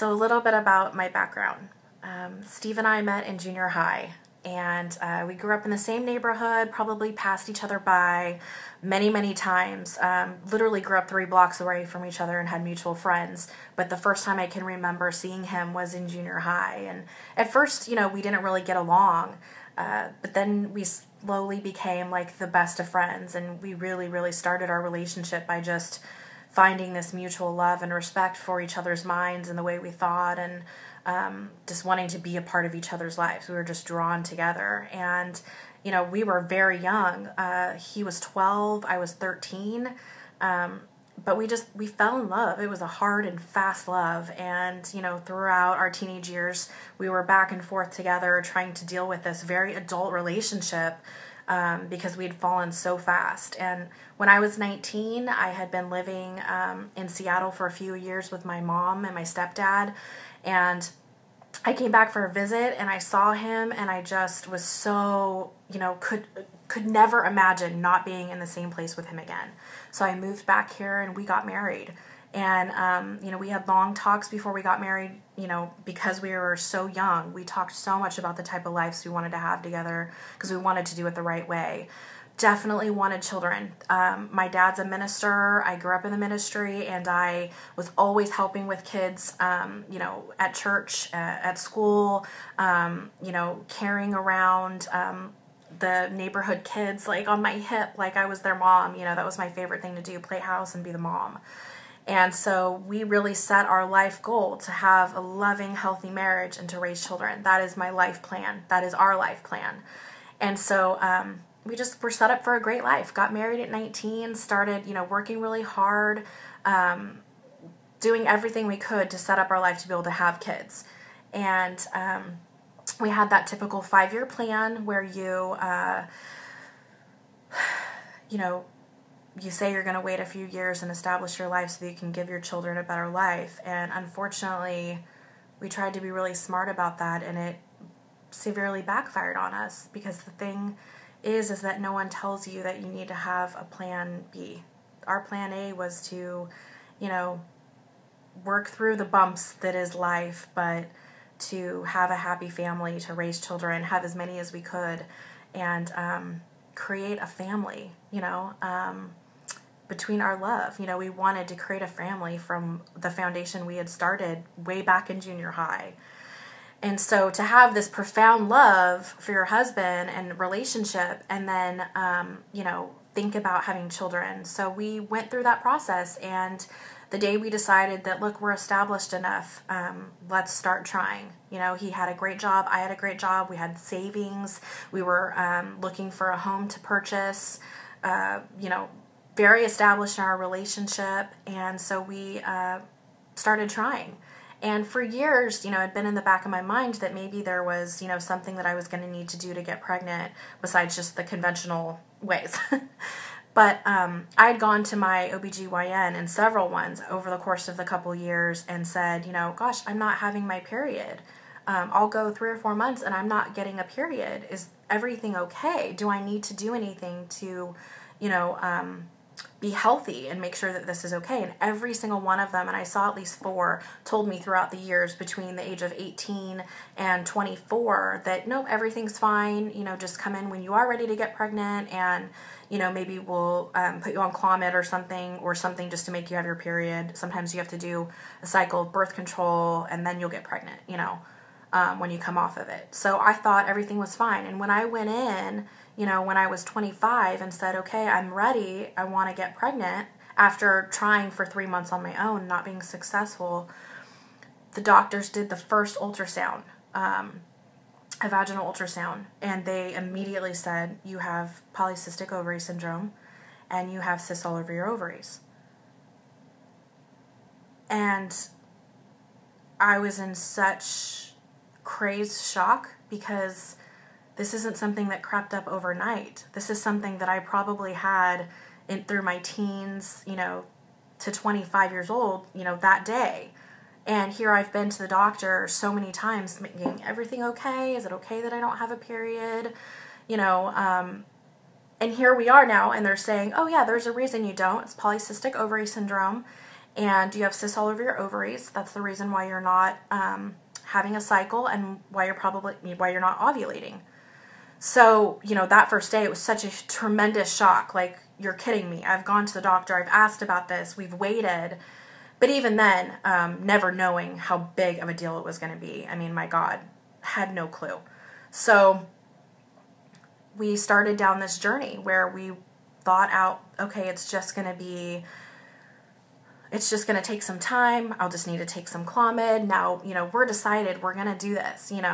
So a little bit about my background. Steve and I met in junior high, and we grew up in the same neighborhood, probably passed each other by many, many times. Literally grew up 3 blocks away from each other and had mutual friends. But the first time I can remember seeing him was in junior high. And at first, we didn't really get along. But then we slowly became like the best of friends, and we really, really started our relationship by just finding this mutual love and respect for each other's minds and the way we thought, and just wanting to be a part of each other's lives. We were just drawn together, and we were very young. He was 12, I was 13, but we fell in love. It was a hard and fast love, and throughout our teenage years, we were back and forth together trying to deal with this very adult relationship, because we had fallen so fast. And when I was 19, I had been living in Seattle for a few years with my mom and my stepdad, and I came back for a visit, and I saw him, and I just was so, could never imagine not being in the same place with him again. So I moved back here, and we got married. And, we had long talks before we got married, because we were so young. We talked so much about the type of lives we wanted to have together because we wanted to do it the right way. Definitely wanted children. My dad's a minister. I grew up in the ministry, and I was always helping with kids, at church, at school, carrying around the neighborhood kids like on my hip, like I was their mom. That was my favorite thing to do, play house and be the mom. And so we really set our life goal to have a loving, healthy marriage and to raise children. That is my life plan. That is our life plan. And so we just were set up for a great life. Got married at 19, started, working really hard, doing everything we could to set up our life to be able to have kids. And we had that typical 5-year plan where you say you're going to wait a few years and establish your life so that you can give your children a better life. And unfortunately, we tried to be really smart about that, and it severely backfired on us, because the thing is that no one tells you that you need to have a plan B. Our plan A was to, work through the bumps that is life, but to have a happy family, to raise children, have as many as we could, and create a family, between our love. We wanted to create a family from the foundation we had started way back in junior high. And so to have this profound love for your husband and relationship, and then, think about having children. So we went through that process, and the day we decided that, look, we're established enough, let's start trying. He had a great job, I had a great job, we had savings, we were looking for a home to purchase, very established in our relationship, and so we started trying. And for years, it had been in the back of my mind that maybe there was, something that I was going to need to do to get pregnant besides just the conventional ways. But I had gone to my OBGYN and several ones over the course of the couple years and said, gosh, I'm not having my period. I'll go 3 or 4 months and I'm not getting a period. Is everything okay? Do I need to do anything to, be healthy and make sure that this is okay? And every single one of them, and I saw at least 4, told me throughout the years between the age of 18 and 24 that, no, everything's fine. Just come in when you are ready to get pregnant, and, maybe we'll put you on Clomid or something just to make you have your period. Sometimes you have to do a cycle of birth control, and then you'll get pregnant, when you come off of it. So I thought everything was fine. And when I went in, when I was 25 and said, okay, I'm ready, I want to get pregnant, after trying for 3 months on my own, not being successful, the doctors did the first ultrasound, a vaginal ultrasound, and they immediately said, you have polycystic ovary syndrome, and you have cysts all over your ovaries. And I was in such crazed shock, because this isn't something that crept up overnight. This is something that I probably had through my teens, to 25 years old, that day. And here I've been to the doctor so many times, making everything okay? Is it okay that I don't have a period? And here we are now, and they're saying, oh yeah, there's a reason you don't. It's polycystic ovary syndrome. and you have cysts all over your ovaries. That's the reason why you're not having a cycle and why you're not ovulating. So, that first day, it was such a tremendous shock. Like, you're kidding me. I've gone to the doctor. I've asked about this. We've waited. But even then, never knowing how big of a deal it was going to be. I mean, my God, had no clue. So we started down this journey where we thought out, okay, it's just going to take some time. I'll just need to take some Clomid. Now, we're decided we're going to do this, And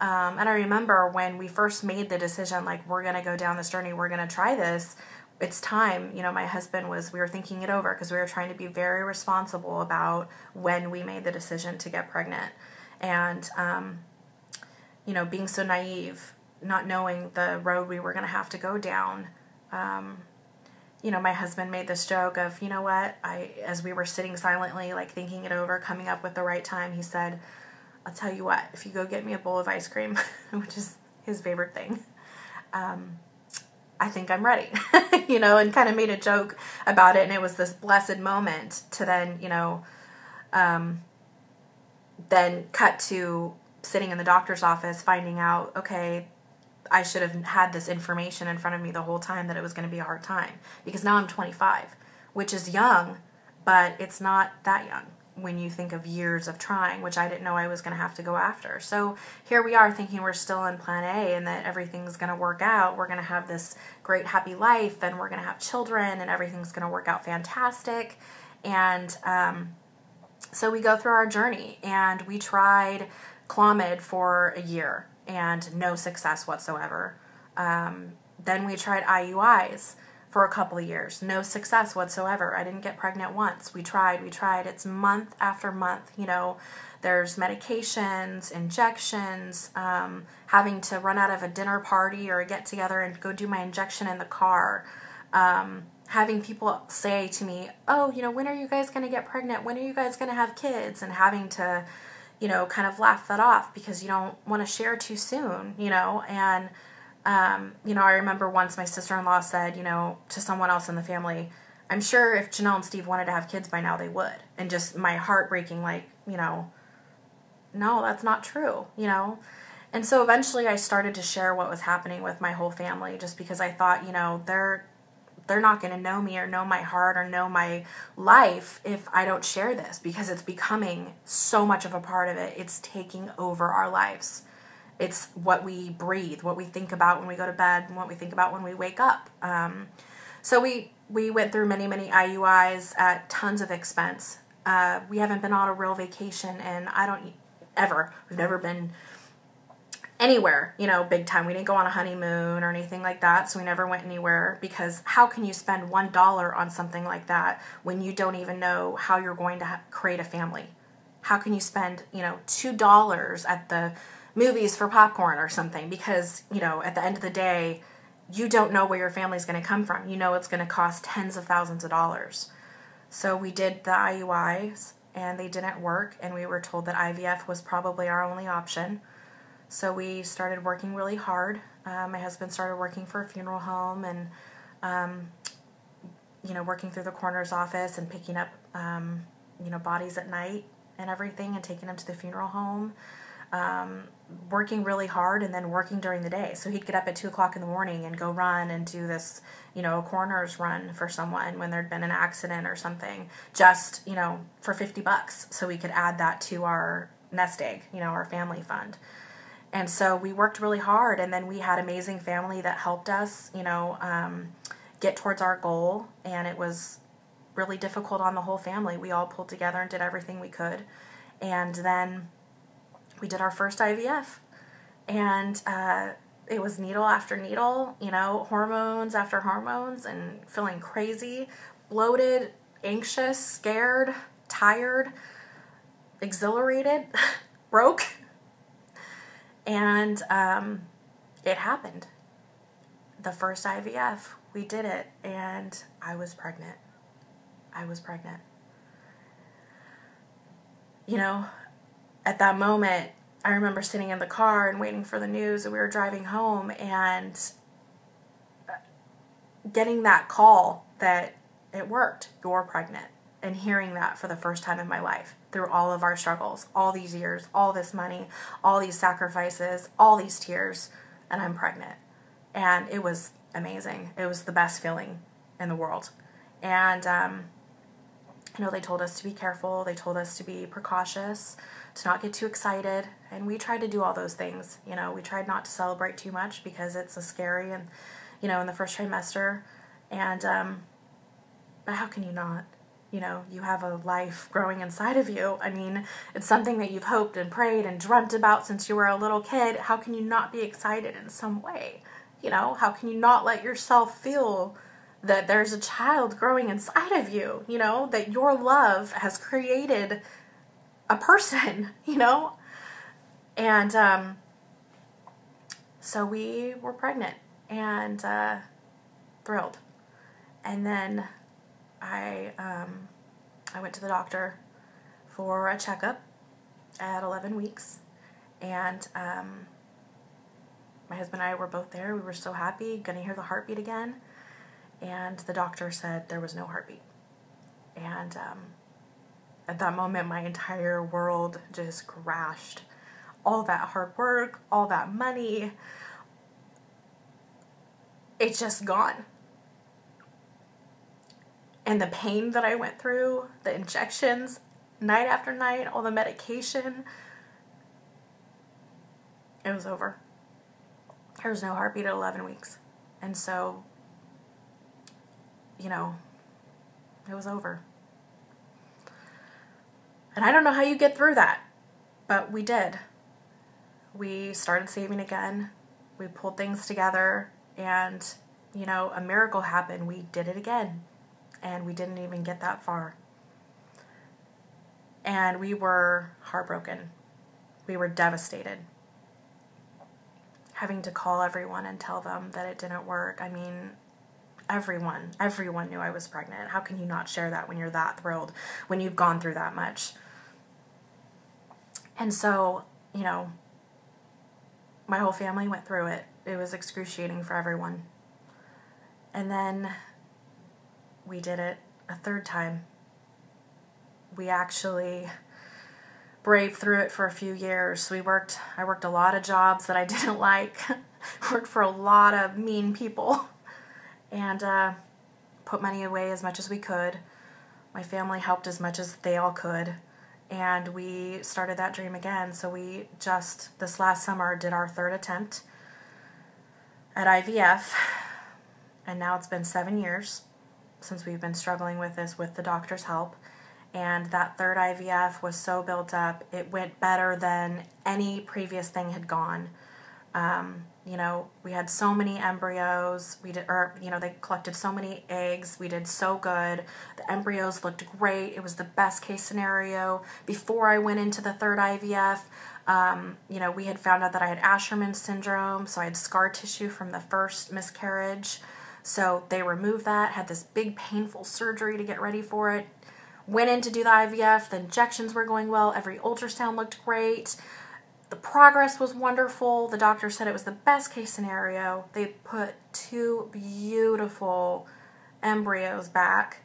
I remember when we first made the decision, like, we're going to go down this journey, we're going to try this. It's time. My husband we were thinking it over because we were trying to be very responsible about when we made the decision to get pregnant. And, being so naive, not knowing the road we were going to have to go down, my husband made this joke of, you know what, as we were sitting silently, like thinking it over, coming up with the right time, he said, I'll tell you what, if you go get me a bowl of ice cream, which is his favorite thing, I think I'm ready, and kind of made a joke about it. And it was this blessed moment to then, then cut to sitting in the doctor's office, finding out, okay, I should have had this information in front of me the whole time that it was going to be a hard time, because now I'm 25, which is young, but it's not that young when you think of years of trying, which I didn't know I was going to have to go after. So here we are thinking we're still in plan A and that everything's going to work out. We're going to have this great happy life and we're going to have children and everything's going to work out fantastic. And so we go through our journey and we tried Clomid for a year and no success whatsoever. Then we tried IUIs for a couple of years. No success whatsoever. I didn't get pregnant once. We tried. It's month after month. There's medications, injections, having to run out of a dinner party or a get together and go do my injection in the car. Having people say to me, oh, when are you guys going to get pregnant? When are you guys going to have kids? And having to, kind of laugh that off because you don't want to share too soon, and I remember once my sister-in-law said, to someone else in the family, I'm sure if Janelle and Steve wanted to have kids by now, they would. And just my heart breaking, like, no, that's not true, And so eventually I started to share what was happening with my whole family just because I thought, they're not going to know me or know my heart or know my life if I don't share this because it's becoming so much of a part of it. It's taking over our lives. It's what we breathe, what we think about when we go to bed, and what we think about when we wake up. So we went through many, many IUIs at tons of expense. We haven't been on a real vacation, and we've never been anywhere, big time. We didn't go on a honeymoon or anything like that, so we never went anywhere because how can you spend $1 on something like that when you don't even know how you're going to create a family? How can you spend, $2 at the movies for popcorn or something because, at the end of the day, you don't know where your family's going to come from. It's going to cost tens of thousands of dollars. So we did the IUIs and they didn't work and we were told that IVF was probably our only option. So we started working really hard. My husband started working for a funeral home and, working through the coroner's office and picking up, bodies at night and everything and taking them to the funeral home. Working really hard and then working during the day. So he'd get up at 2 o'clock in the morning and go run and do this, a coroner's run for someone when there'd been an accident or something, just, for $50. So we could add that to our nest egg, our family fund. And so we worked really hard and then we had amazing family that helped us, get towards our goal. And it was really difficult on the whole family. We all pulled together and did everything we could. And then we did our first IVF, and it was needle after needle, hormones after hormones, and feeling crazy, bloated, anxious, scared, tired, exhilarated, broke, and it happened. The first IVF, we did it, and I was pregnant. At that moment, I remember sitting in the car and waiting for the news, and we were driving home and getting that call that it worked. You're pregnant. and hearing that for the first time in my life through all of our struggles, all these years, all this money, all these sacrifices, all these tears, and I'm pregnant. And it was amazing. It was the best feeling in the world. And, they told us to be careful. They told us to be precautious, to not get too excited. And we tried to do all those things. We tried not to celebrate too much because it's a scary and, in the first trimester. And, but how can you not? You have a life growing inside of you. I mean, it's something that you've hoped and prayed and dreamt about since you were a little kid. How can you not be excited in some way? How can you not let yourself feel that there's a child growing inside of you, that your love has created a person, And so we were pregnant and thrilled. And then I went to the doctor for a checkup at 11 weeks, and my husband and I were both there. We were so happy, gonna hear the heartbeat again, and the doctor said there was no heartbeat. And at that moment, my entire world just crashed. All that hard work, all that money, it's just gone. And the pain that I went through, the injections, night after night, all the medication, it was over. There was no heartbeat at 11 weeks. And so, it was over. And I don't know how you get through that, but we did. We started saving again. We pulled things together, and, a miracle happened. We did it again. And we didn't even get that far. And we were heartbroken. We were devastated. Having to call everyone and tell them that it didn't work. I mean, everyone knew I was pregnant. How can you not share that when you're that thrilled, when you've gone through that much? And so, my whole family went through it. It was excruciating for everyone. And then we did it a third time. We actually braved through it for a few years. I worked a lot of jobs that I didn't like, worked for a lot of mean people, and put money away as much as we could. My family helped as much as they all could, and we started that dream again. So we just, this last summer, did our third attempt at IVF, and now it's been 7 years since we've been struggling with this with the doctor's help. And that third IVF was so built up, it went better than any previous thing had gone. We had so many embryos. They collected so many eggs. We did so good. The embryos looked great. It was the best case scenario. Before I went into the third IVF, we had found out that I had Asherman syndrome, so I had scar tissue from the first miscarriage. So they removed that, had this big painful surgery to get ready for it. Went in to do the IVF, the injections were going well, every ultrasound looked great. The progress was wonderful. The doctor said it was the best case scenario. They put 2 beautiful embryos back,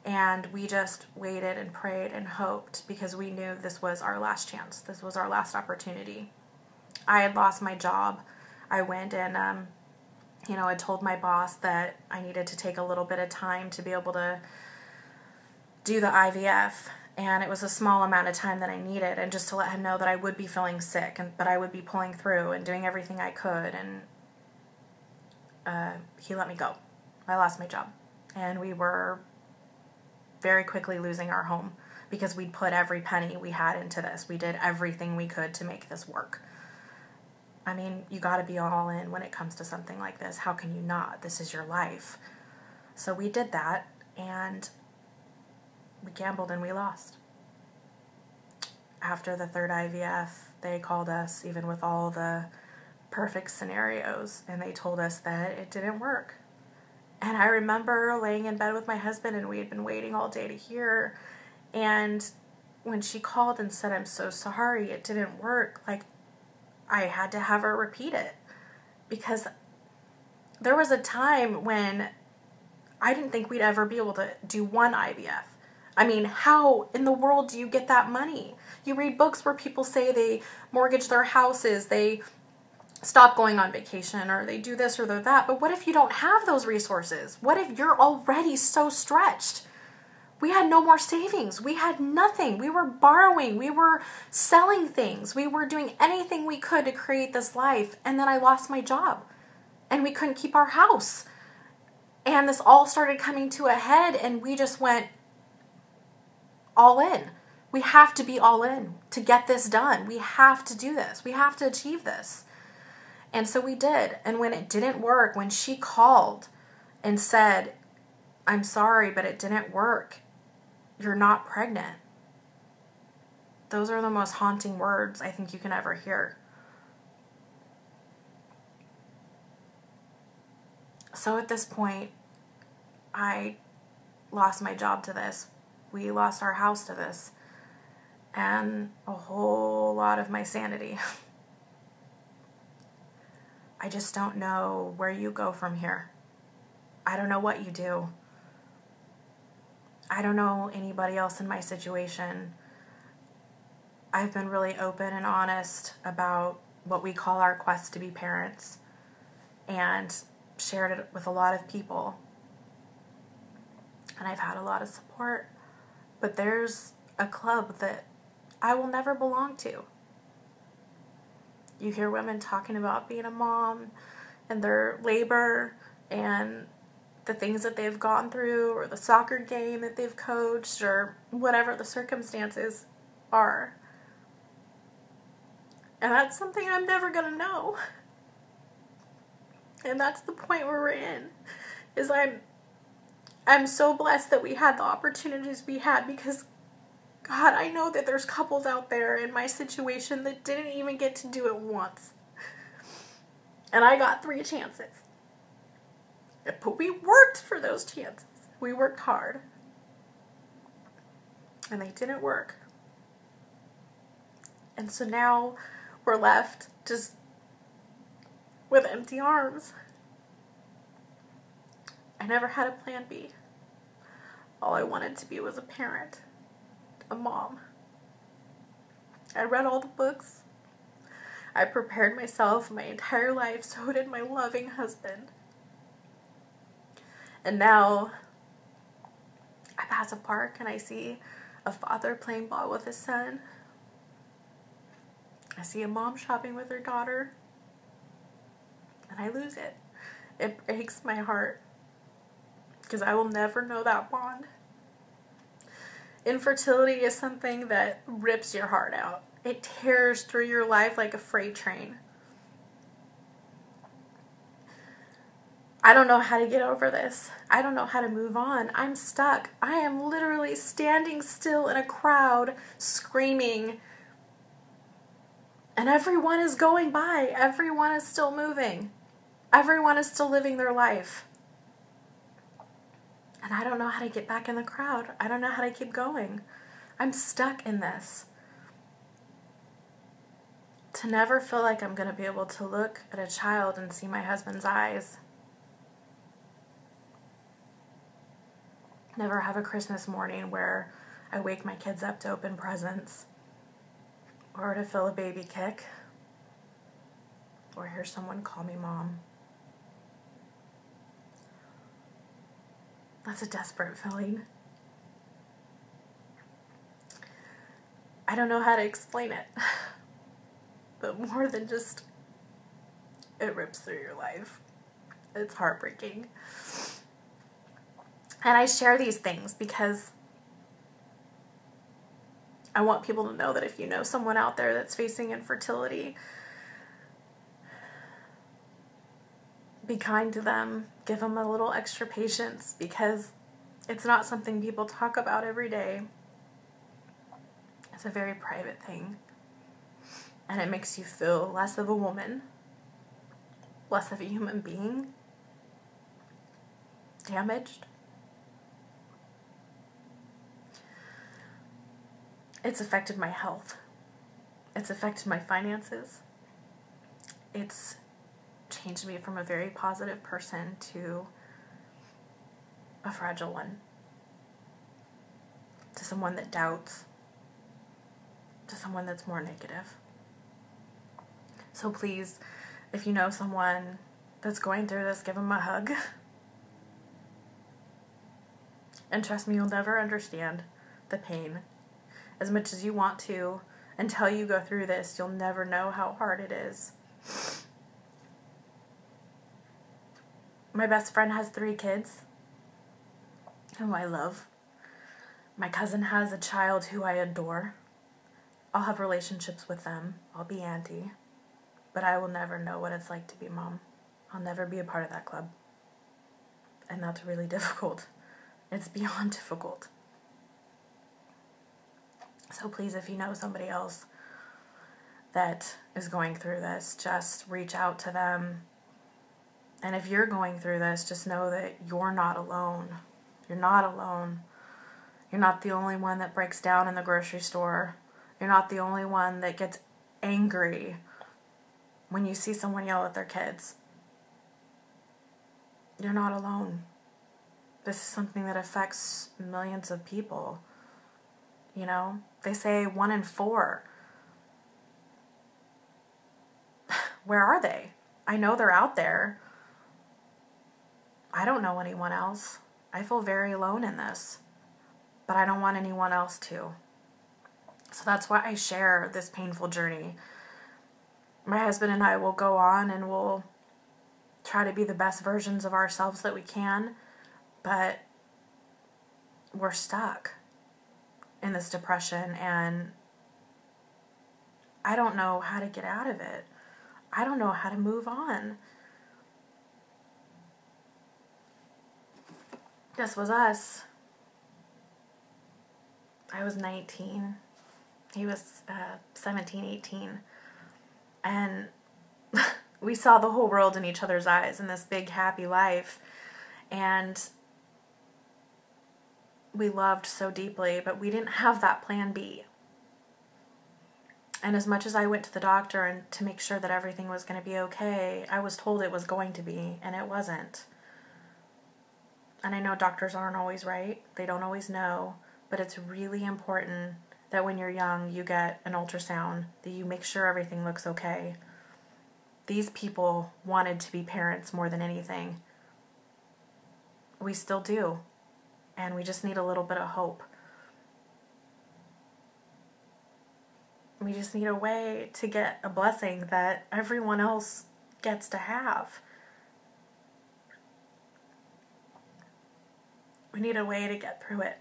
and we just waited and prayed and hoped because we knew this was our last chance. This was our last opportunity. I had lost my job. I went and, I told my boss that I needed to take a little bit of time to be able to do the IVF, and it was a small amount of time that I needed, and just to let him know that I would be feeling sick, but I would be pulling through and doing everything I could, and he let me go. I lost my job, and we were very quickly losing our home because we'd put every penny we had into this. We did everything we could to make this work. I mean, you got to be all in when it comes to something like this. How can you not? This is your life. So we did that, and we gambled and we lost. After the third IVF, they called us, even with all the perfect scenarios, and they told us that it didn't work. And I remember laying in bed with my husband, and we had been waiting all day to hear. And when she called and said, "I'm so sorry, it didn't work," I had to have her repeat it, because there was a time when I didn't think we'd ever be able to do one IVF. I mean, how in the world do you get that money? You read books where people say they mortgage their houses, they stop going on vacation, or they do this or that. But what if you don't have those resources? What if you're already so stretched? We had no more savings. We had nothing. We were borrowing. We were selling things. We were doing anything we could to create this life. And then I lost my job. And we couldn't keep our house. And this all started coming to a head, and we just went all in. We have to be all in to get this done. We have to do this. We have to achieve this. And so we did. And when it didn't work, when she called and said, I'm sorry, but it didn't work. You're not pregnant. Those are the most haunting words I think you can ever hear. So at this point, I lost my job to this. We lost our house to this. And a whole lot of my sanity. I just don't know where you go from here. I don't know what you do. I don't know anybody else in my situation. I've been really open and honest about what we call our quest to be parents, and shared it with a lot of people. And I've had a lot of support. But there's a club that I will never belong to. You hear women talking about being a mom and their labor and the things that they've gone through, or the soccer game that they've coached, or whatever the circumstances are. And that's something I'm never going to know. And that's the point where we're in. Is I'm so blessed that we had the opportunities we had, because God, I know that there's couples out there in my situation that didn't even get to do it once. And I got 3 chances. But we worked for those chances. We worked hard. And they didn't work. And so now we're left just with empty arms. I never had a plan B. All I wanted to be was a parent. A mom. I read all the books. I prepared myself my entire life, so did my loving husband. And now I pass a park and I see a father playing ball with his son. I see a mom shopping with her daughter. And I lose it. It breaks my heart, because I will never know that bond. Infertility is something that rips your heart out. It tears through your life like a freight train. I don't know how to get over this. I don't know how to move on. I'm stuck. I am literally standing still in a crowd screaming. And everyone is going by. Everyone is still moving. Everyone is still living their life. And I don't know how to get back in the crowd. I don't know how to keep going. I'm stuck in this. To never feel like I'm going to be able to look at a child and see my husband's eyes. Never have a Christmas morning where I wake my kids up to open presents, or to feel a baby kick, or hear someone call me mom. That's a desperate feeling. I don't know how to explain it, but more than just, it rips through your life. It's heartbreaking. And I share these things because I want people to know that if you know someone out there that's facing infertility, be kind to them. Give them a little extra patience, because it's not something people talk about every day. It's a very private thing. And it makes you feel less of a woman, less of a human being, damaged. It's affected my health. It's affected my finances. It's changed me from a very positive person to a fragile one. to someone that doubts, to someone that's more negative. So please, if you know someone that's going through this, give them a hug. And trust me, you'll never understand the pain as much as you want to. Until you go through this, you'll never know how hard it is. My best friend has 3 kids whom I love. My cousin has a child who I adore. I'll have relationships with them. I'll be auntie. But I will never know what it's like to be mom. I'll never be a part of that club. And that's really difficult. It's beyond difficult. So please, if you know somebody else that is going through this, just reach out to them. And if you're going through this, just know that you're not alone. You're not alone. You're not the only one that breaks down in the grocery store. You're not the only one that gets angry when you see someone yell at their kids. You're not alone. This is something that affects millions of people. You know, they say 1 in 4. Where are they? I know they're out there. I don't know anyone else. I feel very alone in this, but I don't want anyone else to. So that's why I share this painful journey. My husband and I will go on and we'll try to be the best versions of ourselves that we can, but we're stuck in this depression, and I don't know how to get out of it. I don't know how to move on. This was us. I was 19. He was 17, 18. And we saw the whole world in each other's eyes in this big, happy life. And we loved so deeply, but we didn't have that plan B. And as much as I went to the doctor and to make sure that everything was going to be okay, I was told it was going to be, and it wasn't. And I know doctors aren't always right. They don't always know. But it's really important that when you're young, you get an ultrasound, that you make sure everything looks okay. These people wanted to be parents more than anything. We still do. And we just need a little bit of hope. We just need a way to get a blessing that everyone else gets to have. We need a way to get through it.